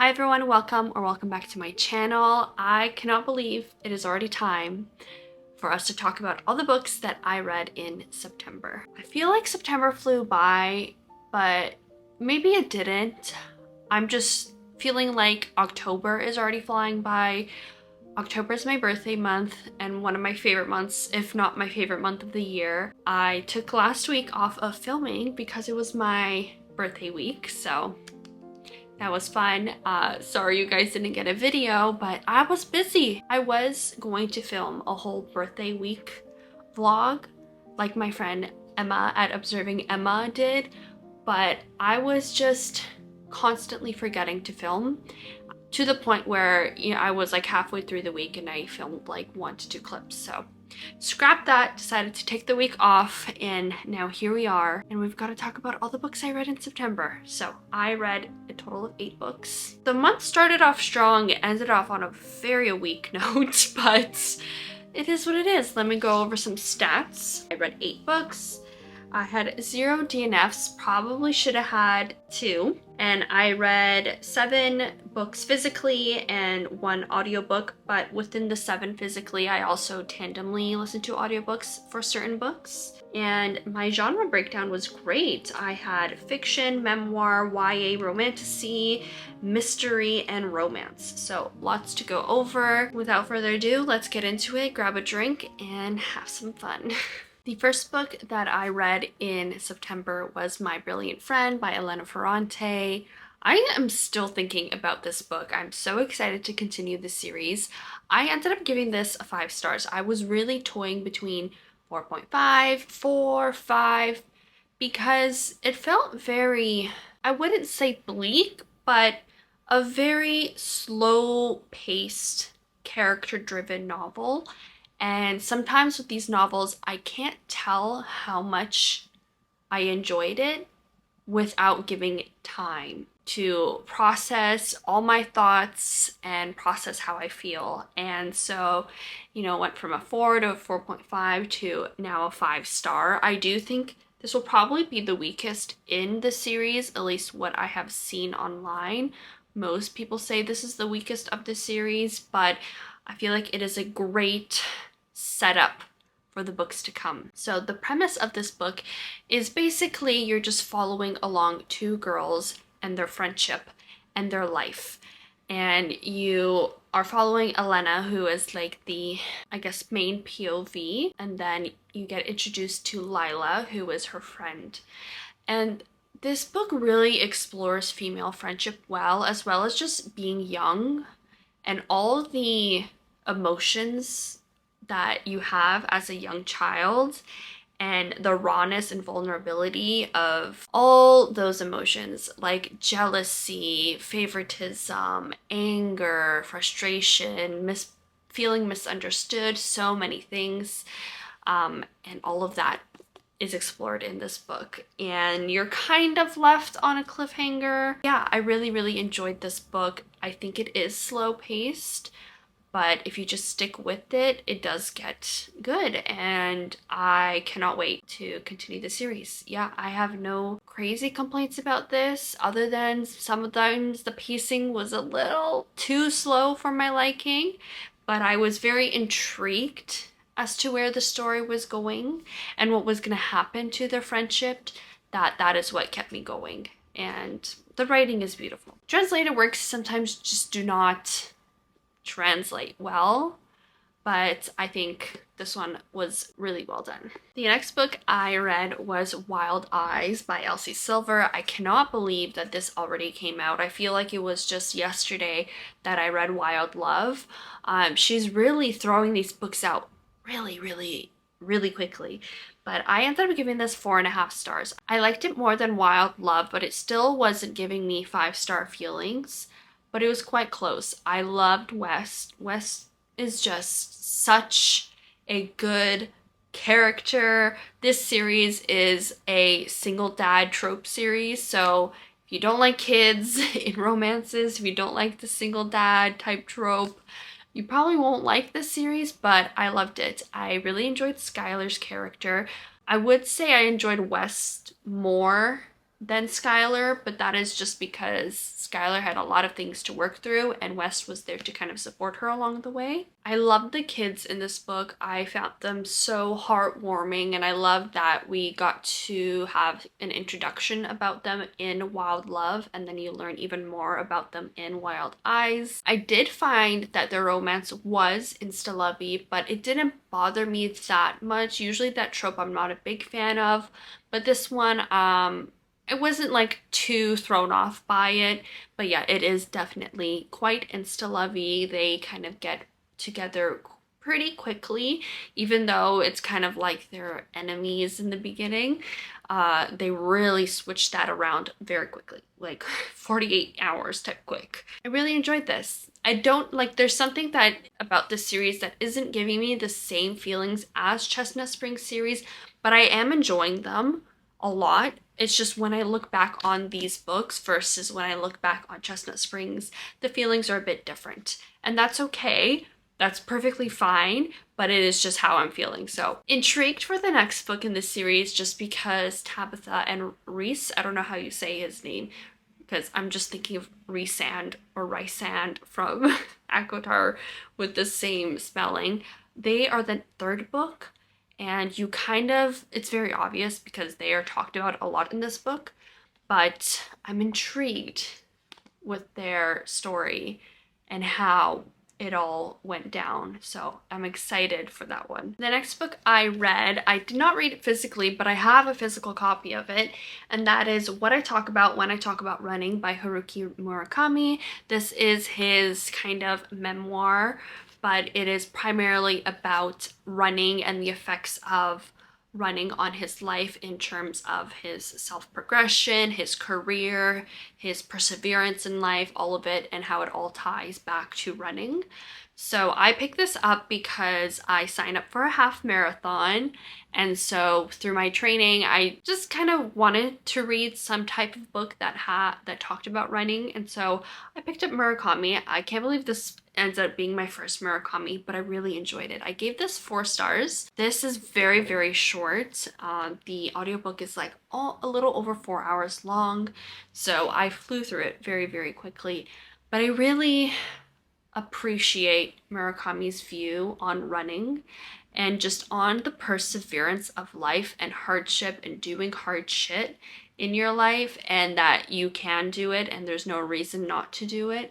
Hi everyone, welcome back to my channel. I cannot believe it is already time for us to talk about all the books that I read in September. I feel like September flew by, but maybe it didn't. I'm just feeling like October is already flying by. October is my birthday month and one of my favorite months, if not my favorite month of the year. I took last week off of filming because it was my birthday week, so that was fun. Sorry you guys didn't get a video, but I was busy. I was going to film a whole birthday week vlog like my friend Emma at Observing Emma did, but I was just constantly forgetting to film to the point where, you know, I was like halfway through the week and I filmed like 1 to 2 clips. So scrapped that, decided to take the week off, and now here we are, and we've got to talk about all the books I read in September. So I read a total of 8 books. The month started off strong, it ended off on a very weak note, but it is what it is. Let me go over some stats. I read 8 books. I had 0 DNFs, probably should have had 2. And I read 7 books physically and 1 audiobook, but within the 7 physically, I also tandemly listened to audiobooks for certain books. And my genre breakdown was great. I had fiction, memoir, YA, romantasy, mystery, and romance. So lots to go over. Without further ado, let's get into it, grab a drink, and have some fun. The first book that I read in September was My Brilliant Friend by Elena Ferrante. I am still thinking about this book. I'm so excited to continue the series. I ended up giving this a 5 stars. I was really toying between 4.5, 4, 5, because it felt very, I wouldn't say bleak, but a very slow-paced, character-driven novel. And sometimes with these novels, I can't tell how much I enjoyed it without giving it time to process all my thoughts and process how I feel. And so, you know, went from a 4 to a 4.5 to now a 5 star. I do think this will probably be the weakest in the series, at least what I have seen online. Most people say this is the weakest of the series, but I feel like it is a great setup for the books to come. So the premise of this book is basically you're just following along 2 girls and their friendship and their life. And you are following Elena, who is like the, I guess, main POV. And then you get introduced to Lila, who is her friend. And this book really explores female friendship well as just being young and all the emotions that you have as a young child and the rawness and vulnerability of all those emotions like jealousy, favoritism, anger, frustration, feeling misunderstood, so many things. And all of that is explored in this book, and you're kind of left on a cliffhanger. Yeah, I really enjoyed this book. I think it is slow paced, but if you just stick with it, it does get good, and I cannot wait to continue the series. Yeah, I have no crazy complaints about this, other than sometimes the pacing was a little too slow for my liking, but I was very intrigued as to where the story was going and what was going to happen to their friendship. That is what kept me going, and the writing is beautiful. Translated works sometimes just do not translate well, but I think this one was really well done. The next book I read was Wild Eyes by Elsie Silver. I cannot believe that this already came out. I feel like it was just yesterday that I read Wild Love. She's really throwing these books out really quickly, but I ended up giving this 4.5 stars. I liked it more than Wild Love, but it still wasn't giving me 5-star feelings. But it was quite close. I loved West. West is just such a good character. This series is a single dad trope series, so if you don't like kids in romances, if you don't like the single dad type trope, you probably won't like this series, but I loved it. I really enjoyed Skylar's character. I would say I enjoyed West more than Skylar, but that is just because Skylar had a lot of things to work through and West was there to kind of support her along the way. I loved the kids in this book. I found them so heartwarming, and I loved that we got to have an introduction about them in Wild Love, and then you learn even more about them in Wild Eyes. I did find that their romance was insta-lovey, but it didn't bother me that much. Usually that trope I'm not a big fan of, but this one, I wasn't like too thrown off by it, but yeah, it is definitely quite insta-lovey. They kind of get together pretty quickly, even though it's kind of like they're enemies in the beginning. They really switched that around very quickly, like 48 hours type quick. I really enjoyed this. I don't like, there's something that about this series that isn't giving me the same feelings as Chestnut Springs series, but I am enjoying them a lot. It's just when I look back on these books versus when I look back on Chestnut Springs, the feelings are a bit different. And that's okay. That's perfectly fine, but it is just how I'm feeling. So intrigued for the next book in this series just because Tabitha and Reese, I don't know how you say his name, because I'm just thinking of Rhysand or Rysand from ACOTAR with the same spelling. They are the third book. And you kind of, it's very obvious because they are talked about a lot in this book, but I'm intrigued with their story and how it all went down. So I'm excited for that one. The next book I read, I did not read it physically, but I have a physical copy of it, and that is What I Talk About When I Talk About Running by Haruki Murakami. This is his kind of memoir, but it is primarily about running and the effects of running on his life in terms of his self-progression, his career, his perseverance in life, all of it, and how it all ties back to running. So I picked this up because I signed up for a half marathon, and so through my training I just kind of wanted to read some type of book that talked about running, and so I picked up Murakami. I can't believe this ends up being my first Murakami, but I really enjoyed it. I gave this 4 stars. This is very, very short. The audiobook is like a little over 4 hours long, so I flew through it very, very quickly, but I really appreciate Murakami's view on running and just on the perseverance of life and hardship and doing hard shit in your life, and that you can do it and there's no reason not to do it.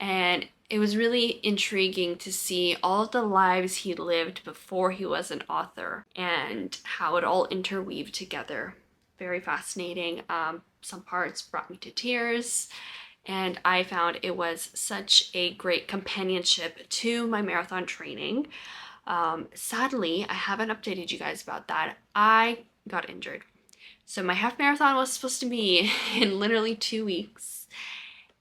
And it was really intriguing to see all of the lives he lived before he was an author and how it all interweaved together. Very fascinating. Some parts brought me to tears, and I found it was such a great companionship to my marathon training. Sadly, I haven't updated you guys about that. I got injured. So my half marathon was supposed to be in literally 2 weeks,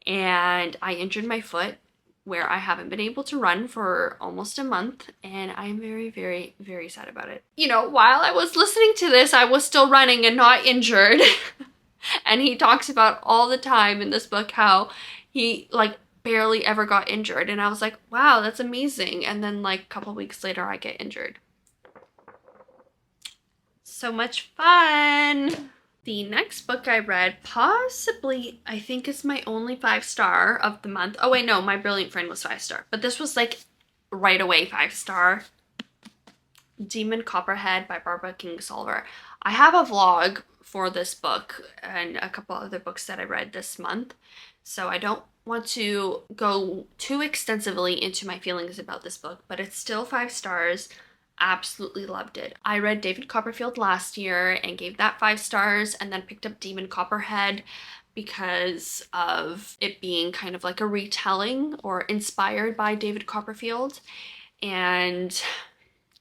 and I injured my foot where I haven't been able to run for almost a month, and I'm very, very, very sad about it. You know, while I was listening to this, I was still running and not injured. And he talks about all the time in this book how he like barely ever got injured, and I was like, wow, that's amazing. And then like a couple weeks later I get injured. So much fun. The next book I read, possibly I think is my only 5-star of the month. Oh wait, no, My Brilliant Friend was 5-star, but this was like right away 5-star. Demon Copperhead by Barbara Kingsolver. I have a vlog for this book and a couple other books that I read this month, so I don't want to go too extensively into my feelings about this book, but it's still 5 stars. Absolutely loved it. I read David Copperfield last year and gave that 5 stars, and then picked up Demon Copperhead because of it being kind of like a retelling or inspired by David Copperfield, and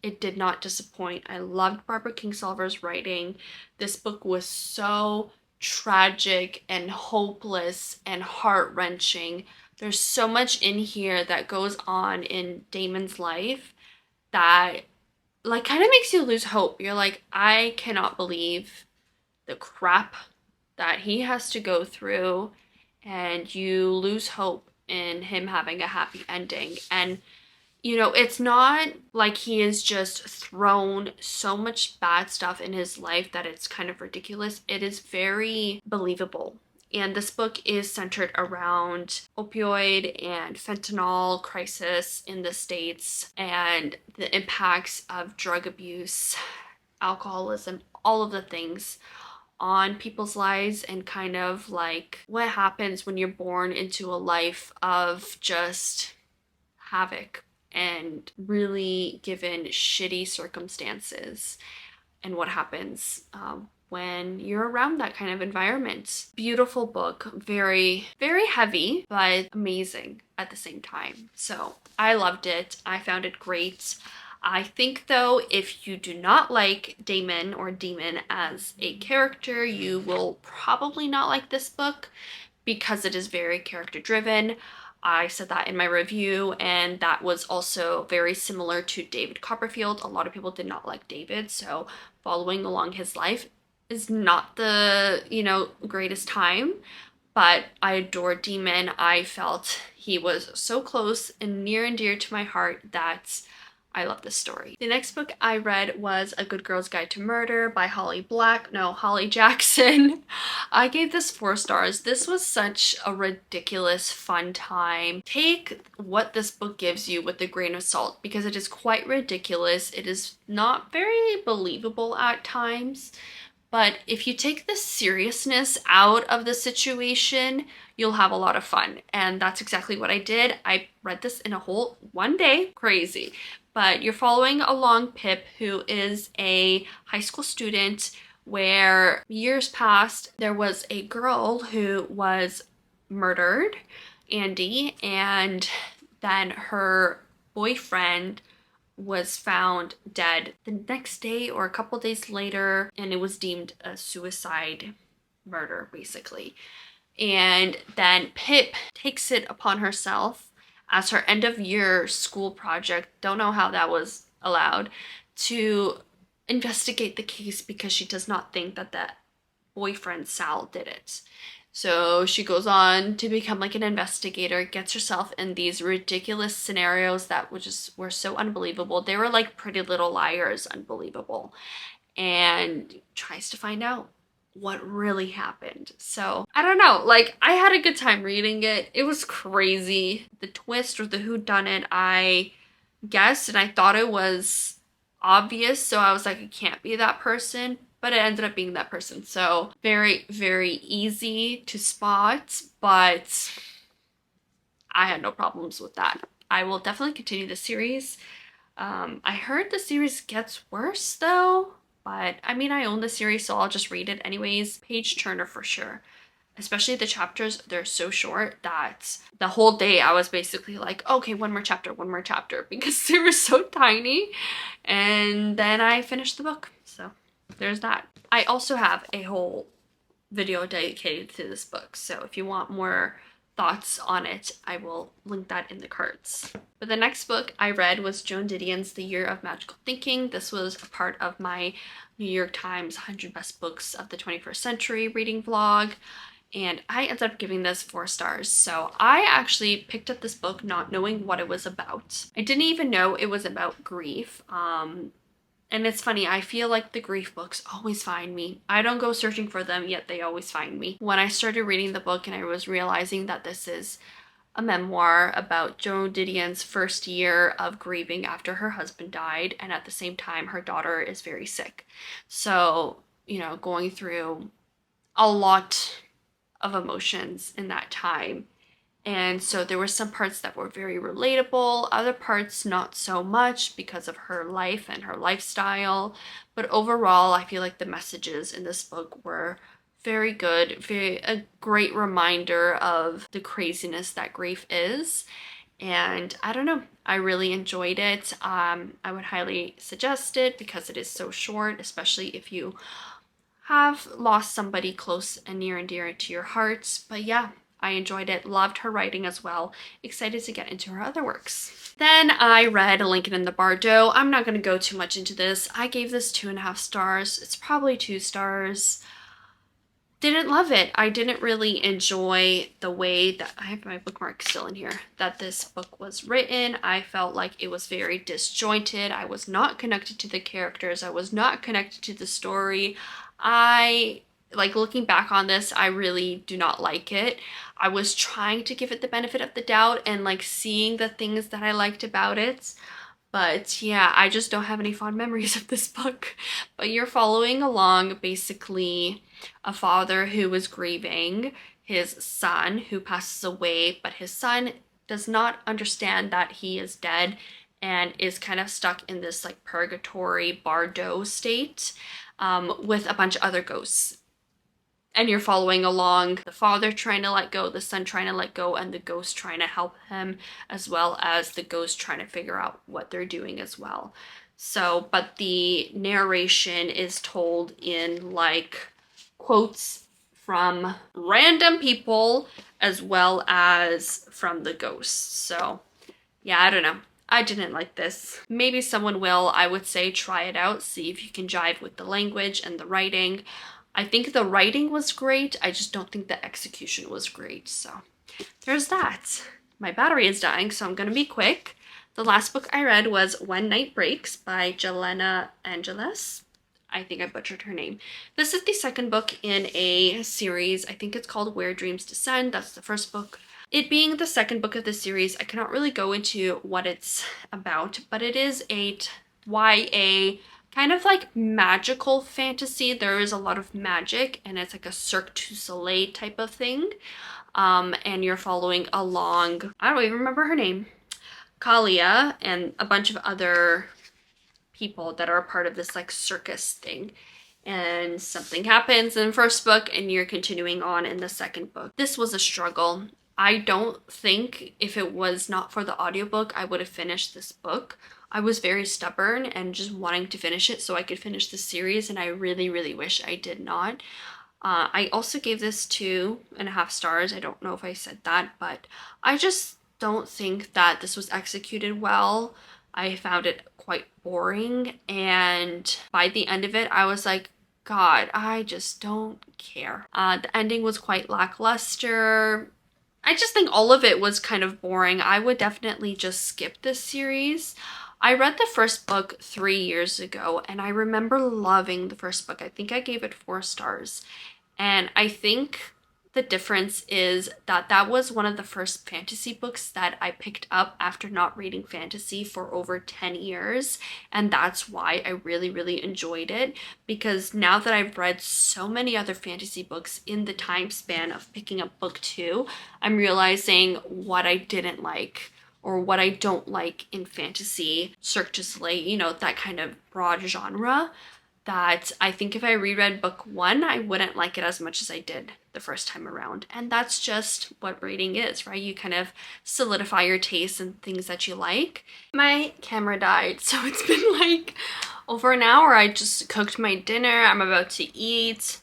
it did not disappoint. I loved Barbara Kingsolver's writing. This book was so tragic and hopeless and heart-wrenching. There's so much in here that goes on in Damon's life that like kind of makes you lose hope. You're like, I cannot believe the crap that he has to go through, and you lose hope in him having a happy ending. And You know, it's not like he has just thrown so much bad stuff in his life that it's kind of ridiculous. It is very believable. And this book is centered around opioid and fentanyl crisis in the States and the impacts of drug abuse, alcoholism, all of the things on people's lives, and kind of like what happens when you're born into a life of just havoc and really given shitty circumstances, and what happens when you're around that kind of environment. Beautiful book, very, very heavy, but amazing at the same time. So I loved it. I found it great. I think though, if you do not like Damon or Demon as a character, you will probably not like this book because it is very character driven. I said that in my review, and that was also very similar to David Copperfield. A lot of people did not like David, so following along his life is not the, you know, greatest time, but I adored Demon. I felt he was so close and near and dear to my heart that I love this story. The next book I read was A Good Girl's Guide to Murder by Holly Jackson. I gave this 4 stars. This was such a ridiculous fun time. Take what this book gives you with a grain of salt because it is quite ridiculous. It is not very believable at times. But if you take the seriousness out of the situation, you'll have a lot of fun. And that's exactly what I did. I read this in a whole one day. Crazy. But you're following along Pip, who is a high school student, where years past there was a girl who was murdered, Andy, and then her boyfriend was found dead the next day or a couple days later, and it was deemed a suicide murder, basically. And then Pip takes it upon herself as her end of year school project, don't know how that was allowed, to investigate the case because she does not think that that boyfriend Sal did it. So she goes on to become like an investigator, gets herself in these ridiculous scenarios that were so unbelievable. They were like Pretty Little Liars unbelievable, and tries to find out what really happened. So I don't know, like I had a good time reading it. It was crazy. The twist or the whodunit, I guessed, and I thought it was obvious, so I was like, it can't be that person, but it ended up being that person. So very, very easy to spot, but I had no problems with that. I will definitely continue the series. I heard the series gets worse though, but I mean, I own the series, so I'll just read it anyways. Page turner for sure. Especially the chapters, they're so short that the whole day I was basically like, okay, one more chapter, because they were so tiny. And then I finished the book. So there's that. I also have a whole video dedicated to this book, so if you want more thoughts on it, I will link that in the cards. But the next book I read was Joan Didion's The Year of Magical Thinking. This was a part of my New York Times 100 Best Books of the 21st Century reading vlog, and I ended up giving this 4 stars. So I actually picked up this book not knowing what it was about. I didn't even know it was about grief. And it's funny, I feel like the grief books always find me. I don't go searching for them, yet they always find me. When I started reading the book and I was realizing that this is a memoir about Joan Didion's first year of grieving after her husband died, and at the same time her daughter is very sick. So, you know, going through a lot of emotions in that time. And so there were some parts that were very relatable, other parts not so much because of her life and her lifestyle. But overall, I feel like the messages in this book were very good, a great reminder of the craziness that grief is. And I don't know, I really enjoyed it. I would highly suggest it because it is so short, especially if you have lost somebody close and near and dear to your heart. But yeah, I enjoyed it, loved her writing as well, excited to get into her other works. Then I read Lincoln in the Bardo. I'm not going to go too much into this. I gave this 2.5 stars. It's probably 2 stars. didn't love it. I didn't really enjoy the way that, I have my bookmark still in here, that this book was written. I felt like it was very disjointed. I was not connected to the characters. I was not connected to the story. Like, looking back on this, I really do not like it. I was trying to give it the benefit of the doubt and like seeing the things that I liked about it. But yeah, I just don't have any fond memories of this book. But you're following along basically a father who is grieving his son who passes away, but his son does not understand that he is dead and is kind of stuck in this like purgatory Bardo state with a bunch of other ghosts. And you're following along the father trying to let go, the son trying to let go, and the ghost trying to help him, as well as the ghost trying to figure out what they're doing as well. So, but the narration is told in like quotes from random people as well as from the ghosts. So yeah, I don't know. I didn't like this. Maybe someone will. I would say try it out, see if you can jive with the language and the writing. I think the writing was great. I just don't think the execution was great. So there's that. My battery is dying, so I'm gonna be quick. The last book I read was When Night Breaks by Jelena Angeles. I think I butchered her name. This is the second book in a series. I think it's called Where Dreams Descend. That's the first book. It being the second book of the series, I cannot really go into what it's about, but it is a YA kind of like magical fantasy. There is a lot of magic and it's like a Cirque du Soleil type of thing. And you're following along, I don't even remember her name, Kalia, and a bunch of other people that are a part of this like circus thing. And something happens in the first book and you're continuing on in the second book. This was a struggle. I don't think if it was not for the audiobook, I would have finished this book. I was very stubborn and just wanting to finish it so I could finish the series, and I really, really wish I did not. I also gave this 2.5 stars. I don't know if I said that, but I just don't think that this was executed well. I found it quite boring, and by the end of it, I was like, God, I just don't care. The ending was quite lackluster. I just think all of it was kind of boring. I would definitely just skip this series. I read the first book 3 years ago and I remember loving the first book. I think I gave it 4 stars. And I think the difference is that that was one of the first fantasy books that I picked up after not reading fantasy for over 10 years. And that's why I really, really enjoyed it. Because now that I've read so many other fantasy books in the time span of picking up book 2, I'm realizing what I didn't like or what I don't like in fantasy, Cirque du Soleil, you know, that kind of broad genre, that I think if I reread book 1, I wouldn't like it as much as I did the first time around. And that's just what reading is, right? You kind of solidify your tastes and things that you like. My camera died, so it's been like over an hour. I just cooked my dinner. I'm about to eat.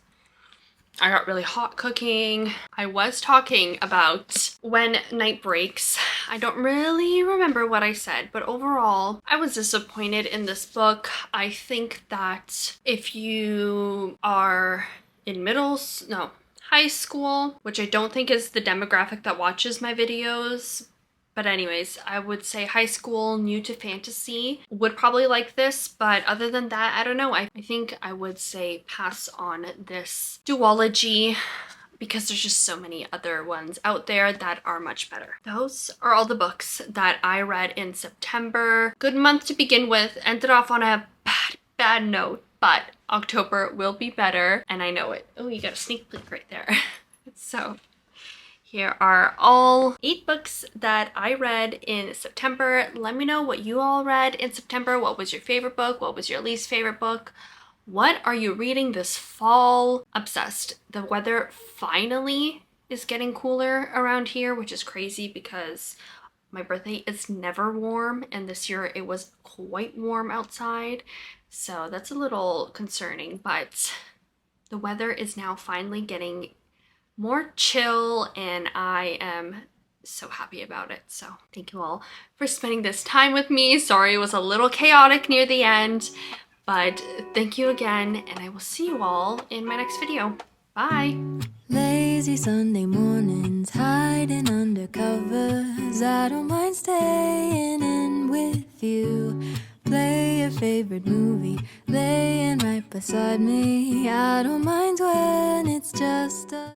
I got really hot cooking. I was talking about When Night Breaks. I don't really remember what I said, but overall, I was disappointed in this book. I think that if you are in high school, which I don't think is the demographic that watches my videos, but anyways, I would say high school, new to fantasy, would probably like this. But other than that, I don't know. I think I would say pass on this duology because there's just so many other ones out there that are much better. Those are all the books that I read in September. Good month to begin with. Ended off on a bad note, but October will be better and I know it. Oh, you got a sneak peek right there. So here are all 8 books that I read in September. Let me know what you all read in September. What was your favorite book? What was your least favorite book? What are you reading this fall? Obsessed. The weather finally is getting cooler around here, which is crazy because my birthday is never warm and this year it was quite warm outside. So that's a little concerning, but the weather is now finally getting more chill and I am so happy about it. So thank you all for spending this time with me. Sorry it was a little chaotic near the end, but thank you again and I will see you all in my next video. Bye! Lazy Sunday mornings, hiding under covers. I don't mind staying in with you. Play your favorite movie, laying right beside me. I don't mind when it's just a